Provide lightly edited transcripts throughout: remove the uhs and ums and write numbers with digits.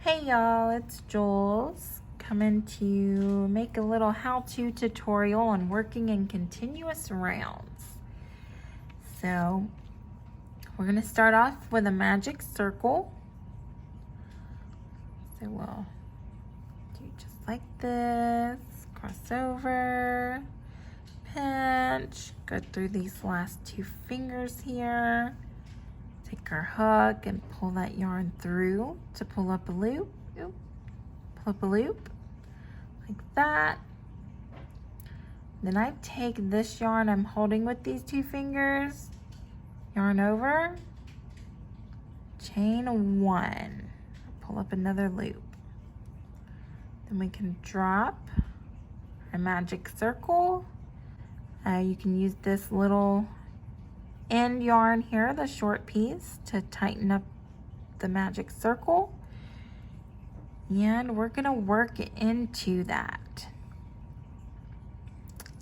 Hey y'all, it's Jules coming to make a little how-to tutorial on working in continuous rounds. So we're going to start off with a magic circle. So we'll do just like this, cross over, pinch, go through these last two fingers here. Take our hook and pull that yarn through to pull up a loop. Pull up a loop like that. Then I take this yarn I'm holding with these two fingers, yarn over, chain one, pull up another loop. Then we can drop our magic circle. You can use this little end yarn here, the short piece, to tighten up the magic circle, and we're gonna work into that.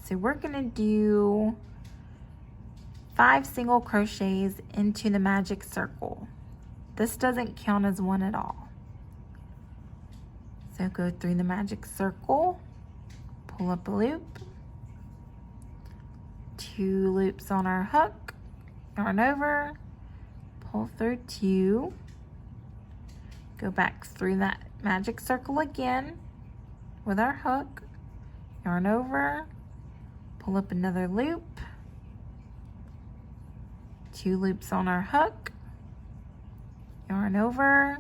So we're gonna do 5 single crochets into the magic circle. This doesn't count as one at all. So go through the magic circle, pull up a loop, 2 loops on our hook, yarn over, pull through 2, go back through that magic circle again with our hook, yarn over, pull up another loop, 2 loops on our hook, yarn over,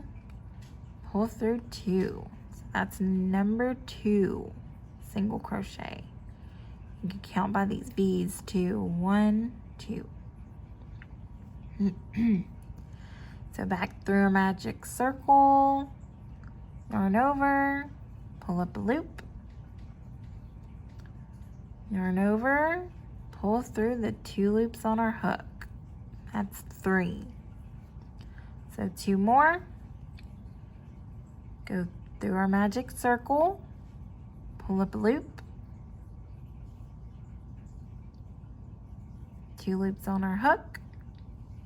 pull through 2. So that's number 2 single crochet. You can count by these beads too. 1, 2. So back through a magic circle, yarn over, pull up a loop, yarn over, pull through the 2 loops on our hook. That's 3. So 2 more. Go through our magic circle, pull up a loop, 2 loops on our hook,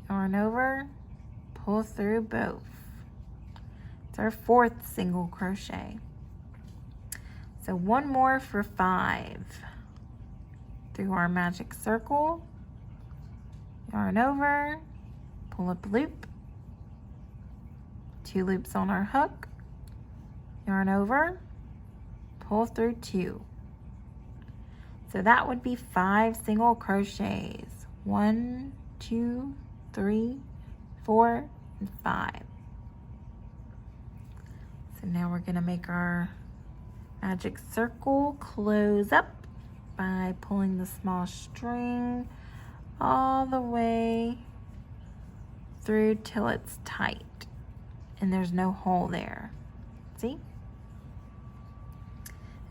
yarn over, pull through both. It's our 4th single crochet. So 1 more for 5. Through our magic circle, yarn over, pull up a loop, 2 loops on our hook, yarn over, pull through 2. So that would be 5 single crochets. 1, 2, 3, 4, and 5. So now we're going to make our magic circle close up by pulling the small string all the way through till it's tight and there's no hole there. See?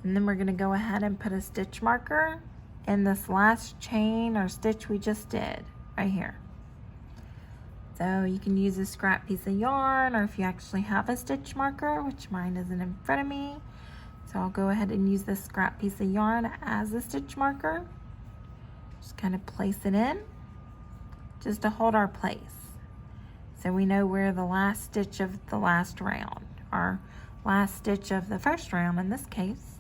And then we're going to go ahead and put a stitch marker in this last chain or stitch we just did right here. So you can use a scrap piece of yarn, or if you actually have a stitch marker, which mine isn't in front of me, so I'll go ahead and use this scrap piece of yarn as a stitch marker. Just kind of place it in just to hold our place, so we know where the last stitch of the last round, or last stitch of the first round in this case,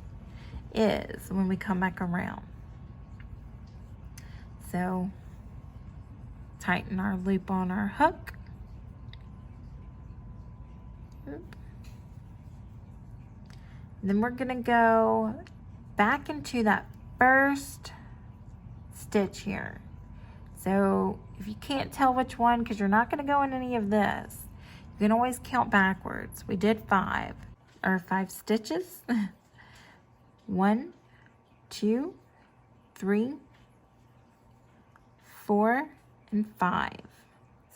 is when we come back around. So tighten our loop on our hook. Then we're gonna go back into that first stitch here. So if you can't tell which one, because you're not gonna go in any of this, you can always count backwards. We did 5 stitches. 1, 2, 3, 4, and 5.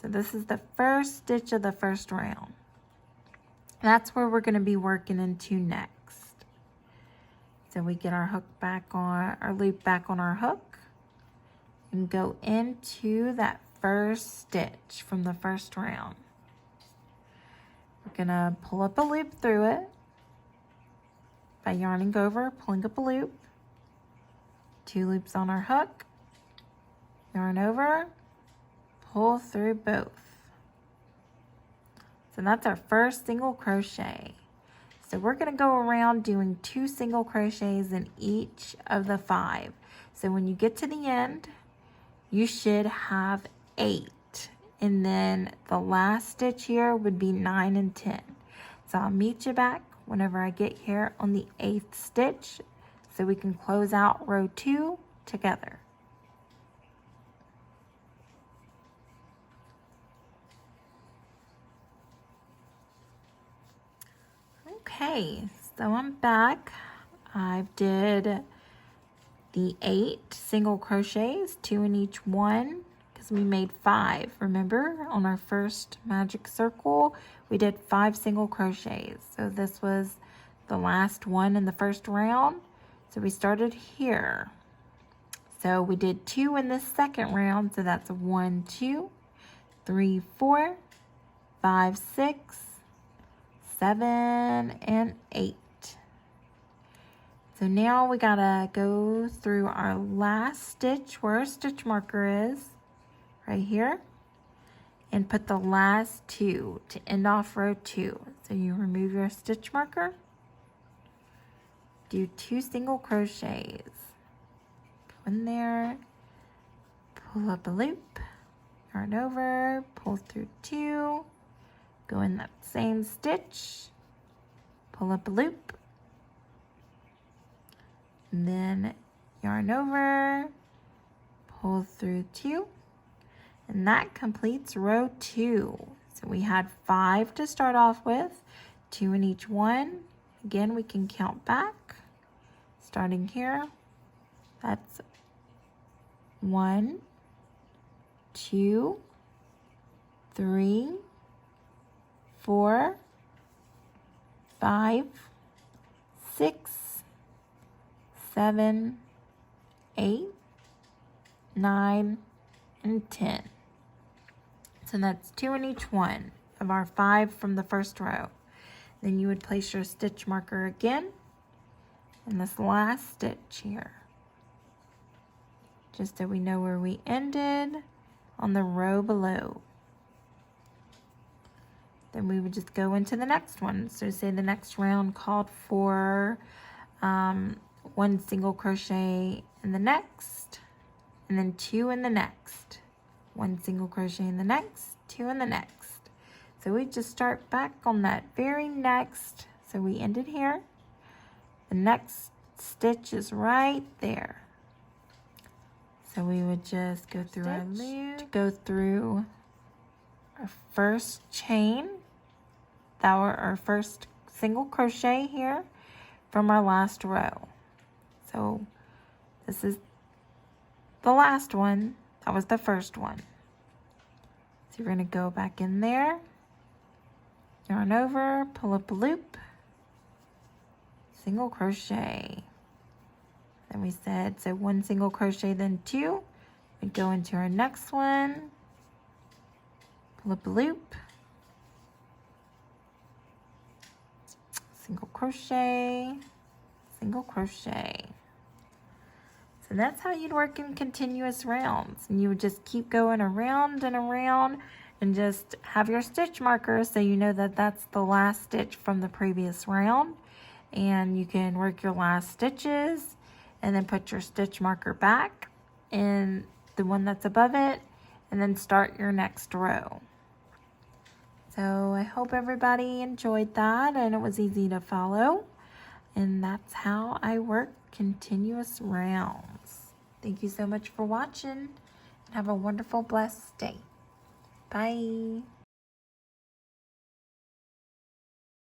So this is the first stitch of the first round. That's where we're going to be working into next. So we get our hook back on, our loop back on our hook, and go into that first stitch from the first round. We're going to pull up a loop through it by yarning over, pulling up a loop, 2 loops on our hook, yarn over, pull through both. So that's our first single crochet. So we're going to go around doing 2 single crochets in each of the 5. So when you get to the end, you should have 8. And then the last stitch here would be 9 and 10. So I'll meet you back whenever I get here on the 8th stitch so we can close out row 2 together. Okay, so I'm back. I did the 8 single crochets, 2 in each one, because we made 5. Remember, on our first magic circle, we did 5 single crochets. So this was the last one in the first round. So we started here. So we did 2 in the second round. So that's 1, 2, 3, 4, 5, 6, 7, and 8. So now we gotta go through our last stitch where our stitch marker is, right here, and put the last 2 to end off row 2. So you remove your stitch marker, do 2 single crochets, go in there, pull up a loop, yarn over, pull through 2, go in that same stitch, pull up a loop, and then yarn over, pull through 2, and that completes row 2. So we had 5 to start off with, 2 in each one. Again, we can count back, starting here. That's 1, 2, 3, 4, 5, 6, 7, 8, 9, and 10. So that's 2 in each one of our 5 from the first row. Then you would place your stitch marker again in this last stitch here, just so we know where we ended on the row below. Then we would just go into the next one. So say the next round called for 1 single crochet in the next, and then 2 in the next, 1 single crochet in the next, 2 in the next. So we just start back on that very next. So we ended here. The next stitch is right there. So we would just go through our loop, go through our first chain, that were our first single crochet here from our last row. So this is the last one, that was the first one. So you're going to go back in there, yarn over, pull up a loop, single crochet. Then we said, so 1 single crochet, then 2. We'd go into our next one, pull up a loop, single crochet, single crochet. So that's how you'd work in continuous rounds. And you would just keep going around and around and just have your stitch marker so you know that that's the last stitch from the previous round. And you can work your last stitches and then put your stitch marker back in the one that's above it and then start your next row. So I hope everybody enjoyed that and it was easy to follow. And that's how I work continuous rounds. Thank you so much for watching and have a wonderful, blessed day. Bye.